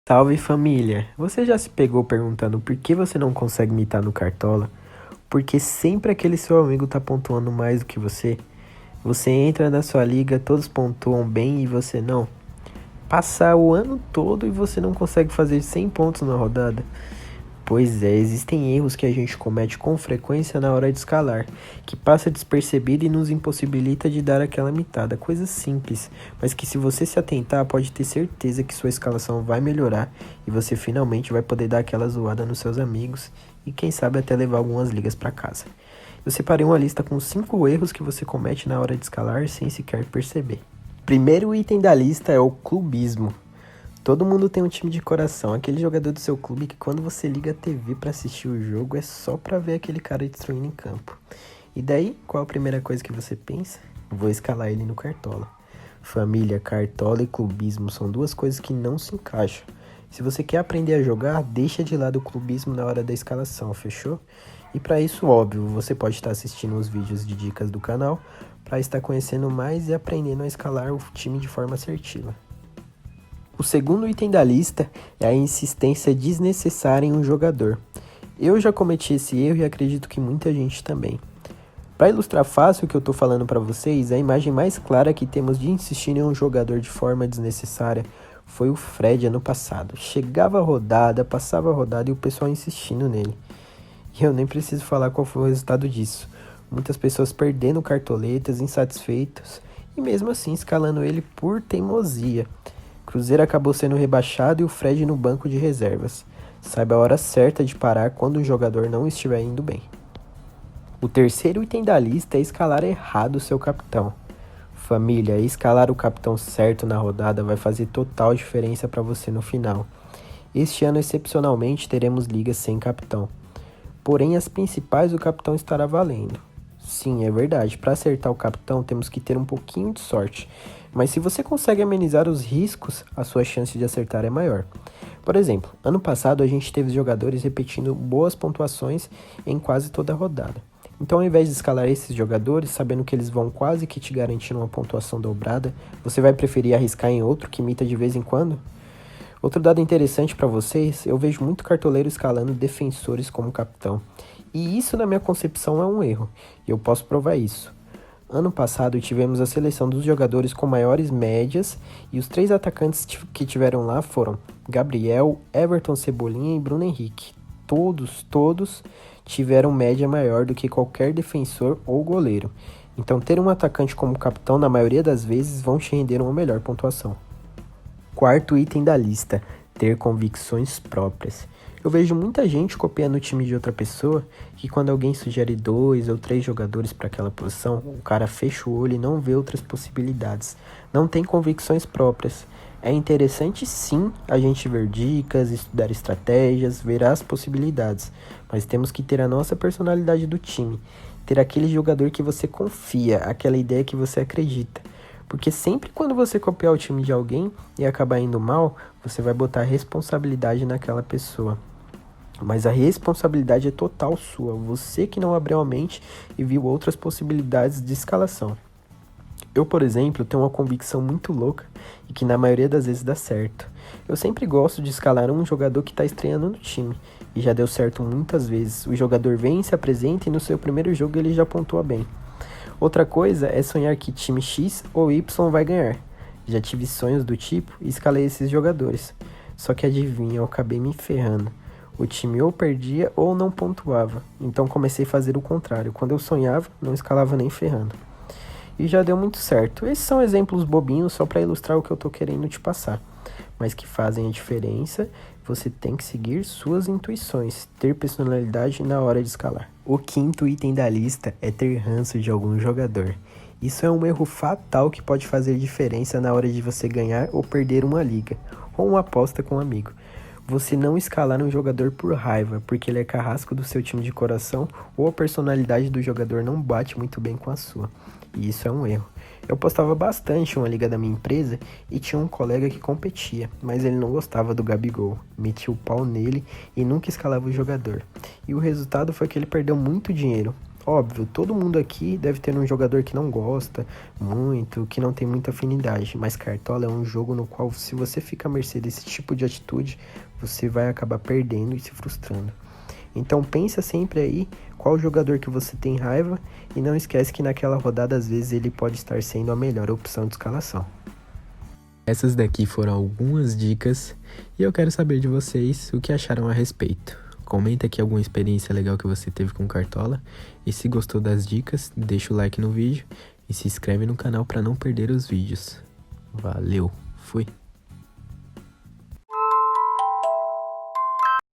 Salve família! Você já se pegou perguntando por que você não consegue mitar no Cartola? Porque sempre aquele seu amigo tá pontuando mais do que você? Você entra na sua liga, todos pontuam bem e você não? Passar o ano todo e você não consegue fazer 100 pontos na rodada? Pois é, existem erros que a gente comete com frequência na hora de escalar, que passa despercebido e nos impossibilita de dar aquela mitada, coisa simples, mas que se você se atentar, pode ter certeza que sua escalação vai melhorar e você finalmente vai poder dar aquela zoada nos seus amigos e quem sabe até levar algumas ligas para casa. Eu separei uma lista com 5 erros que você comete na hora de escalar sem sequer perceber. Primeiro item da lista é o clubismo. Todo mundo tem um time de coração, aquele jogador do seu clube que quando você liga a TV pra assistir o jogo é só pra ver aquele cara destruindo em campo. E daí, qual a primeira coisa que você pensa? Vou escalar ele no Cartola. Família, Cartola e clubismo são duas coisas que não se encaixam. Se você quer aprender a jogar, deixa de lado o clubismo na hora da escalação, fechou? E para isso, óbvio, você pode estar assistindo os vídeos de dicas do canal para estar conhecendo mais e aprendendo a escalar o time de forma assertiva. O segundo item da lista é a insistência desnecessária em um jogador. Eu já cometi esse erro e acredito que muita gente também. Para ilustrar fácil o que eu estou falando para vocês, a imagem mais clara que temos de insistir em um jogador de forma desnecessária foi o Fred ano passado. Chegava a rodada, passava a rodada e o pessoal insistindo nele. E eu nem preciso falar qual foi o resultado disso. Muitas pessoas perdendo cartoletas, insatisfeitos e mesmo assim escalando ele por teimosia. Cruzeiro acabou sendo rebaixado e o Fred no banco de reservas. Saiba a hora certa de parar quando o jogador não estiver indo bem. O terceiro item da lista é escalar errado o seu capitão. Família, escalar o capitão certo na rodada vai fazer total diferença para você no final. Este ano, excepcionalmente, teremos ligas sem capitão. Porém, as principais o capitão estará valendo. Sim, é verdade, para acertar o capitão temos que ter um pouquinho de sorte. Mas se você consegue amenizar os riscos, a sua chance de acertar é maior. Por exemplo, ano passado a gente teve jogadores repetindo boas pontuações em quase toda a rodada. Então, ao invés de escalar esses jogadores, sabendo que eles vão quase que te garantir uma pontuação dobrada, você vai preferir arriscar em outro que imita de vez em quando? Outro dado interessante para vocês, eu vejo muito cartoleiro escalando defensores como capitão. E isso, na minha concepção, é um erro. E eu posso provar isso. Ano passado tivemos a seleção dos jogadores com maiores médias e os 3 atacantes que tiveram lá foram Gabriel, Everton Cebolinha e Bruno Henrique. Todos tiveram média maior do que qualquer defensor ou goleiro. Então ter um atacante como capitão na maioria das vezes vão te render uma melhor pontuação. Quarto item da lista, ter convicções próprias. Eu vejo muita gente copiando o time de outra pessoa, que quando alguém sugere 2 ou 3 jogadores para aquela posição, o cara fecha o olho e não vê outras possibilidades. Não tem convicções próprias. É interessante sim a gente ver dicas, estudar estratégias, ver as possibilidades, mas temos que ter a nossa personalidade do time, ter aquele jogador que você confia, aquela ideia que você acredita. Porque sempre quando você copiar o time de alguém e acabar indo mal, você vai botar a responsabilidade naquela pessoa. Mas a responsabilidade é total sua, você que não abriu a mente e viu outras possibilidades de escalação. Eu, por exemplo, tenho uma convicção muito louca e que na maioria das vezes dá certo. Eu sempre gosto de escalar um jogador que está estreando no time, e já deu certo muitas vezes. O jogador vem, se apresenta e no seu primeiro jogo ele já pontua bem. Outra coisa é sonhar que time X ou Y vai ganhar. Já tive sonhos do tipo e escalei esses jogadores. Só que adivinha, eu acabei me ferrando. O time ou perdia ou não pontuava. Então comecei a fazer o contrário. Quando eu sonhava, não escalava nem ferrando. E já deu muito certo. Esses são exemplos bobinhos só para ilustrar o que eu tô querendo te passar. Mas que fazem a diferença. Você tem que seguir suas intuições, ter personalidade na hora de escalar. O quinto item da lista é ter ranço de algum jogador. Isso é um erro fatal que pode fazer diferença na hora de você ganhar ou perder uma liga, ou uma aposta com um amigo. Você não escalar um jogador por raiva, porque ele é carrasco do seu time de coração, ou a personalidade do jogador não bate muito bem com a sua. E isso é um erro. Eu postava bastante uma liga da minha empresa e tinha um colega que competia, mas ele não gostava do Gabigol, metia o pau nele e nunca escalava o jogador. E o resultado foi que ele perdeu muito dinheiro. Óbvio, todo mundo aqui deve ter um jogador que não gosta muito, que não tem muita afinidade, mas Cartola é um jogo no qual, se você fica à mercê desse tipo de atitude, você vai acabar perdendo e se frustrando. Então pensa sempre aí qual jogador que você tem raiva e não esquece que naquela rodada às vezes ele pode estar sendo a melhor opção de escalação. Essas daqui foram algumas dicas e eu quero saber de vocês o que acharam a respeito. Comenta aqui alguma experiência legal que você teve com Cartola e se gostou das dicas, deixa o like no vídeo e se inscreve no canal para não perder os vídeos. Valeu, fui!